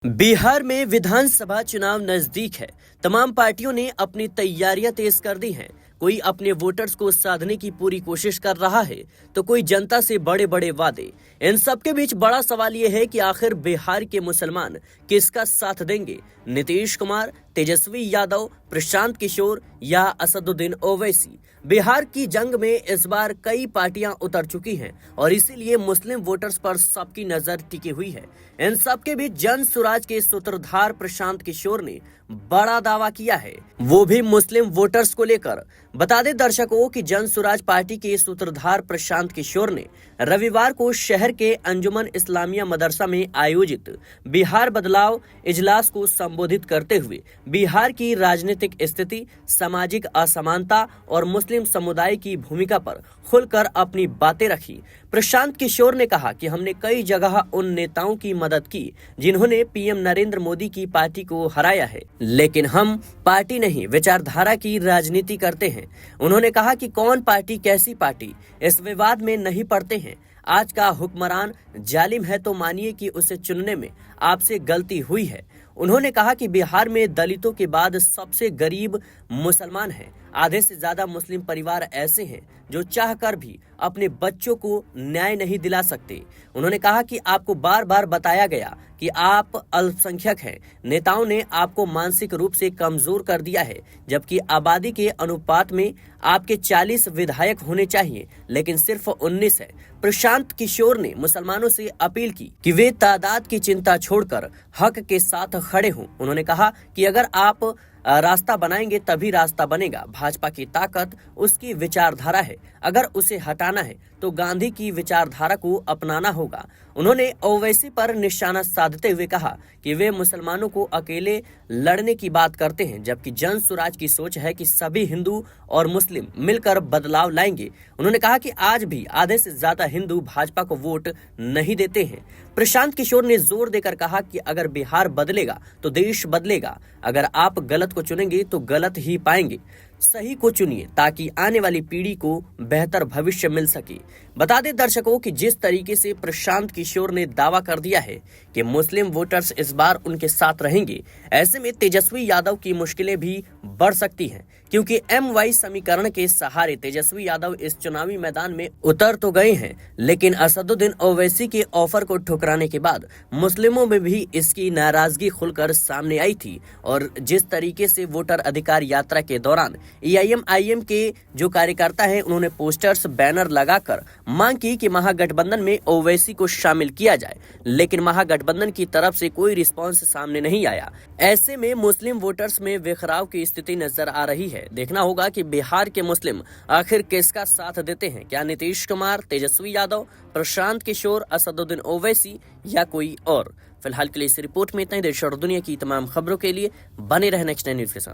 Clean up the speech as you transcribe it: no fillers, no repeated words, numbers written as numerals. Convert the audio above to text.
बिहार में विधानसभा चुनाव नजदीक है। तमाम पार्टियों ने अपनी तैयारियां तेज कर दी हैं। कोई अपने वोटर्स को साधने की पूरी कोशिश कर रहा है, तो कोई जनता से बड़े बड़े वादे। इन सबके बीच बड़ा सवाल यह है कि आखिर बिहार के मुसलमान किसका साथ देंगे? नीतीश कुमार, तेजस्वी यादव, प्रशांत किशोर या असदुद्दीन ओवैसी? बिहार की जंग में इस बार कई पार्टियां उतर चुकी हैं और इसीलिए मुस्लिम वोटर्स पर सबकी नजर टिकी हुई है। इन सबके बीच जन सुराज के सूत्रधार प्रशांत किशोर ने बड़ा दावा किया है, वो भी मुस्लिम वोटर्स को लेकर। बता दें दर्शकों कि जन सुराज पार्टी के सूत्रधार प्रशांत किशोर ने रविवार को शहर के अंजुमन इस्लामिया मदरसा में आयोजित बिहार बदलाव इजलास को संबोधित करते हुए बिहार की राजनीतिक स्थिति, सामाजिक असमानता और मुस्लिम समुदाय की भूमिका पर खुलकर अपनी बातें रखी। प्रशांत किशोर ने कहा कि हमने कई जगह उन नेताओं की मदद की जिन्होंने पीएम नरेंद्र मोदी की पार्टी को हराया है, लेकिन हम पार्टी नहीं विचारधारा की राजनीति करते हैं। उन्होंने कहा कि कौन पार्टी कैसी पार्टी, इस विवाद में नहीं पड़ते हैं। आज का हुक्मरान जालिम है तो मानिए कि उसे चुनने में आपसे गलती हुई है। उन्होंने कहा कि बिहार में दलितों के बाद सबसे गरीब मुसलमान हैं। आधे से ज्यादा मुस्लिम परिवार ऐसे हैं जो चाहकर भी अपने बच्चों को न्याय नहीं दिला सकते। उन्होंने कहा कि आपको बार बार बताया गया कि आप अल्पसंख्यक हैं। नेताओं ने आपको मानसिक रूप से कमजोर कर दिया है, जबकि आबादी के अनुपात में आपके 40 विधायक होने चाहिए, लेकिन सिर्फ 19 है। प्रशांत किशोर ने मुसलमानों से अपील की कि वे तादाद की चिंता छोड़कर हक के साथ खड़े हों। उन्होंने कहा कि अगर आप रास्ता बनाएंगे तभी रास्ता बनेगा। भाजपा की ताकत उसकी विचारधारा है, अगर उसे हटाना है तो गांधी की विचारधारा को अपनाना होगा। उन्होंने ओवैसी पर निशाना साधते हुए कहा कि वे मुसलमानों को अकेले लड़ने की बात करते हैं, जबकि जन सुराज की सोच है कि सभी हिंदू और मुस्लिम मिलकर बदलाव लाएंगे। उन्होंने कहा कि आज भी आधे से ज्यादा हिंदू भाजपा को वोट नहीं देते हैं। प्रशांत किशोर ने जोर देकर कहा कि अगर बिहार बदलेगा तो देश बदलेगा। अगर आप गलत को चुनेंगे तो गलत ही पाएंगे। सही को चुनिए ताकि आने वाली पीढ़ी को बेहतर भविष्य मिल सके। बता दें दर्शकों कि जिस तरीके से प्रशांत किशोर ने दावा कर दिया है कि मुस्लिम वोटर्स इस बार उनके साथ रहेंगे, ऐसे में तेजस्वी यादव की मुश्किलें भी बढ़ सकती हैं, क्योंकि MY समीकरण के सहारे तेजस्वी यादव इस चुनावी मैदान में उतर तो गए हैं, लेकिन असदुद्दीन ओवैसी के ऑफर को ठुकराने के बाद मुस्लिमों में भी इसकी नाराजगी खुलकर सामने आई थी। और जिस तरीके से वोटर अधिकार यात्रा के दौरान AIM-IM के जो कार्यकर्ता हैं, उन्होंने पोस्टर्स बैनर लगाकर मांग की कि महागठबंधन में ओवैसी को शामिल किया जाए, लेकिन महागठबंधन की तरफ से कोई रिस्पांस सामने नहीं आया। ऐसे में मुस्लिम वोटर्स में बिखराव की स्थिति नजर आ रही है। देखना होगा कि बिहार के मुस्लिम आखिर किसका साथ देते हैं, क्या नीतीश कुमार, तेजस्वी यादव, प्रशांत किशोर, असदुद्दीन ओवैसी या कोई और। फिलहाल के लिए इस रिपोर्ट में इतना ही। देश और दुनिया की तमाम खबरों के लिए बने रहे नेक्स्ट 9 न्यूज के साथ।